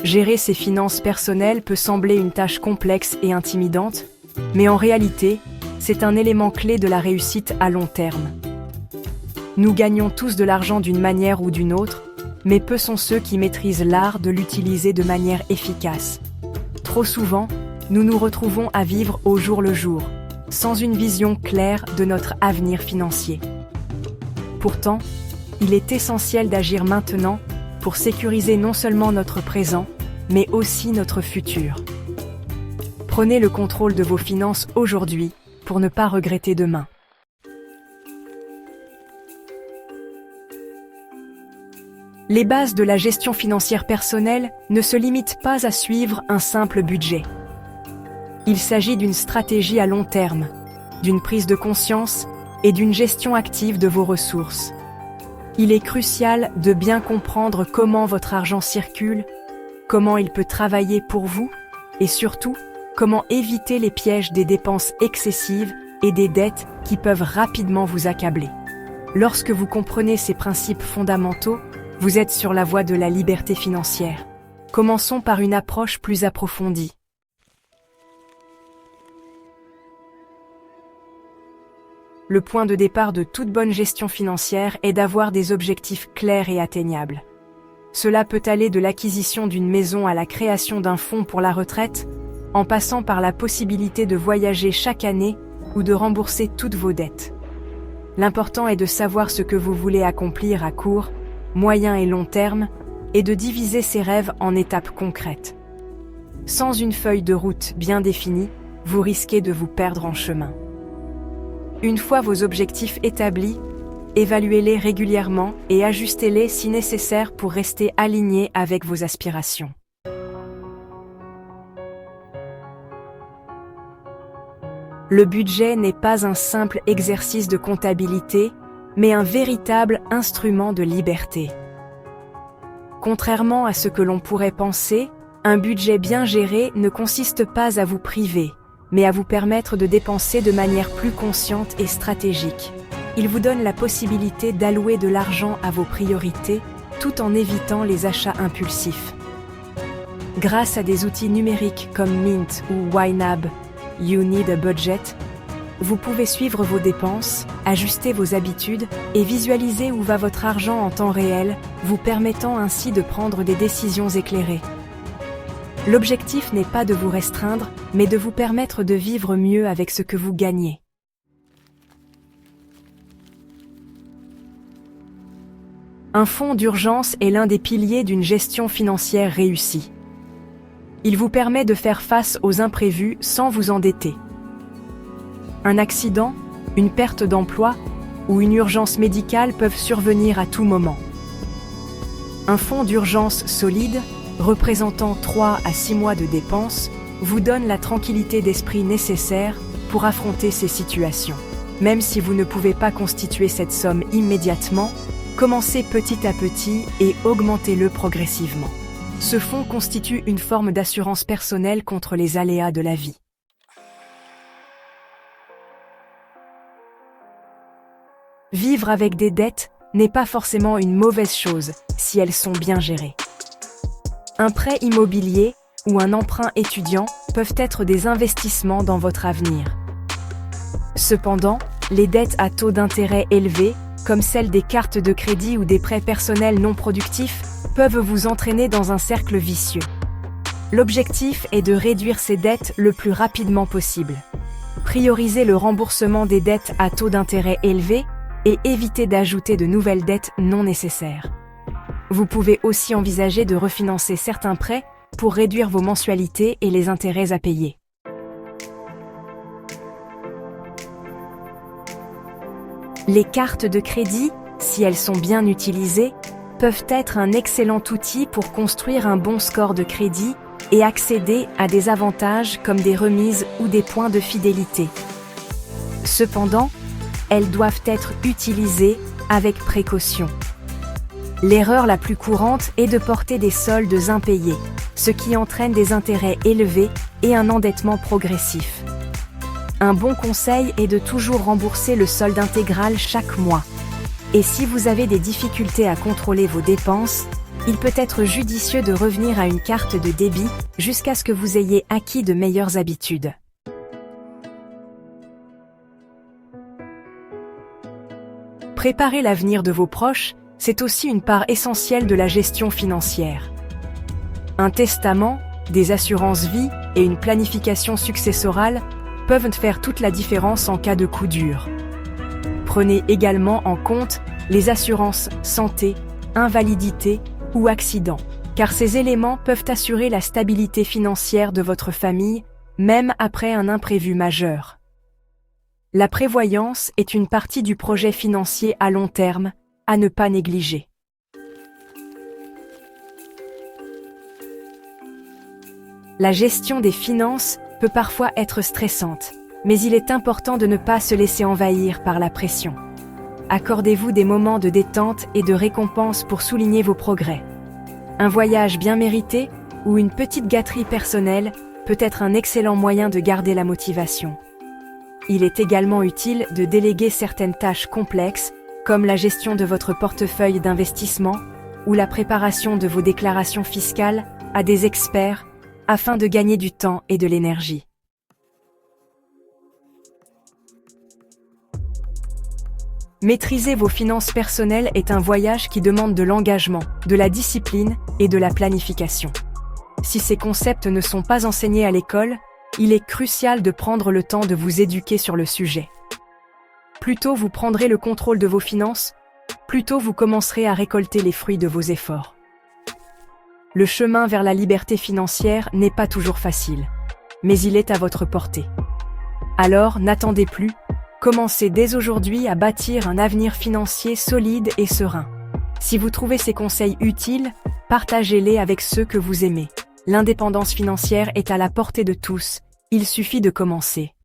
Gérer ses finances personnelles peut sembler une tâche complexe et intimidante, mais en réalité, c'est un élément clé de la réussite à long terme. Nous gagnons tous de l'argent d'une manière ou d'une autre, mais peu sont ceux qui maîtrisent l'art de l'utiliser de manière efficace. Trop souvent, nous nous retrouvons à vivre au jour le jour, sans une vision claire de notre avenir financier. Pourtant, il est essentiel d'agir maintenant pour sécuriser non seulement notre présent, mais aussi notre futur. Prenez le contrôle de vos finances aujourd'hui pour ne pas regretter demain. Les bases de la gestion financière personnelle ne se limitent pas à suivre un simple budget. Il s'agit d'une stratégie à long terme, d'une prise de conscience et d'une gestion active de vos ressources. Il est crucial de bien comprendre comment votre argent circule, comment il peut travailler pour vous et surtout, comment éviter les pièges des dépenses excessives et des dettes qui peuvent rapidement vous accabler. Lorsque vous comprenez ces principes fondamentaux, vous êtes sur la voie de la liberté financière. Commençons par une approche plus approfondie. Le point de départ de toute bonne gestion financière est d'avoir des objectifs clairs et atteignables. Cela peut aller de l'acquisition d'une maison à la création d'un fonds pour la retraite, en passant par la possibilité de voyager chaque année ou de rembourser toutes vos dettes. L'important est de savoir ce que vous voulez accomplir à court, moyen et long terme, et de diviser ces rêves en étapes concrètes. Sans une feuille de route bien définie, vous risquez de vous perdre en chemin. Une fois vos objectifs établis, évaluez-les régulièrement et ajustez-les si nécessaire pour rester alignés avec vos aspirations. Le budget n'est pas un simple exercice de comptabilité, mais un véritable instrument de liberté. Contrairement à ce que l'on pourrait penser, un budget bien géré ne consiste pas à vous priver, mais à vous permettre de dépenser de manière plus consciente et stratégique. Il vous donne la possibilité d'allouer de l'argent à vos priorités, tout en évitant les achats impulsifs. Grâce à des outils numériques comme Mint ou YNAB, You Need a Budget, vous pouvez suivre vos dépenses, ajuster vos habitudes et visualiser où va votre argent en temps réel, vous permettant ainsi de prendre des décisions éclairées. L'objectif n'est pas de vous restreindre, mais de vous permettre de vivre mieux avec ce que vous gagnez. Un fonds d'urgence est l'un des piliers d'une gestion financière réussie. Il vous permet de faire face aux imprévus sans vous endetter. Un accident, une perte d'emploi ou une urgence médicale peuvent survenir à tout moment. Un fonds d'urgence solide, représentant 3 à 6 mois de dépenses, vous donne la tranquillité d'esprit nécessaire pour affronter ces situations. Même si vous ne pouvez pas constituer cette somme immédiatement, commencez petit à petit et augmentez-le progressivement. Ce fonds constitue une forme d'assurance personnelle contre les aléas de la vie. Vivre avec des dettes n'est pas forcément une mauvaise chose si elles sont bien gérées. Un prêt immobilier ou un emprunt étudiant peuvent être des investissements dans votre avenir. Cependant, les dettes à taux d'intérêt élevés, comme celles des cartes de crédit ou des prêts personnels non productifs, peuvent vous entraîner dans un cercle vicieux. L'objectif est de réduire ces dettes le plus rapidement possible. Priorisez le remboursement des dettes à taux d'intérêt élevés et évitez d'ajouter de nouvelles dettes non nécessaires. Vous pouvez aussi envisager de refinancer certains prêts pour réduire vos mensualités et les intérêts à payer. Les cartes de crédit, si elles sont bien utilisées, peuvent être un excellent outil pour construire un bon score de crédit et accéder à des avantages comme des remises ou des points de fidélité. Cependant, elles doivent être utilisées avec précaution. L'erreur la plus courante est de porter des soldes impayés, ce qui entraîne des intérêts élevés et un endettement progressif. Un bon conseil est de toujours rembourser le solde intégral chaque mois. Et si vous avez des difficultés à contrôler vos dépenses, Il peut être judicieux de revenir à une carte de débit jusqu'à ce que vous ayez acquis de meilleures habitudes. Préparer l'avenir de vos proches, c'est aussi une part essentielle de la gestion financière. Un testament, des assurances vie et une planification successorale peuvent faire toute la différence en cas de coup dur. Prenez également en compte les assurances santé, invalidité ou accident, car ces éléments peuvent assurer la stabilité financière de votre famille, même après un imprévu majeur. La prévoyance est une partie du projet financier à long terme, à ne pas négliger. La gestion des finances peut parfois être stressante, mais il est important de ne pas se laisser envahir par la pression. Accordez-vous des moments de détente et de récompense pour souligner vos progrès. Un voyage bien mérité ou une petite gâterie personnelle peut être un excellent moyen de garder la motivation. Il est également utile de déléguer certaines tâches complexes, comme la gestion de votre portefeuille d'investissement ou la préparation de vos déclarations fiscales, à des experts, afin de gagner du temps et de l'énergie. Maîtriser vos finances personnelles est un voyage qui demande de l'engagement, de la discipline et de la planification. Si ces concepts ne sont pas enseignés à l'école, il est crucial de prendre le temps de vous éduquer sur le sujet. Plus tôt vous prendrez le contrôle de vos finances, plus tôt vous commencerez à récolter les fruits de vos efforts. Le chemin vers la liberté financière n'est pas toujours facile, mais il est à votre portée. Alors, n'attendez plus, commencez dès aujourd'hui à bâtir un avenir financier solide et serein. Si vous trouvez ces conseils utiles, partagez-les avec ceux que vous aimez. L'indépendance financière est à la portée de tous, il suffit de commencer.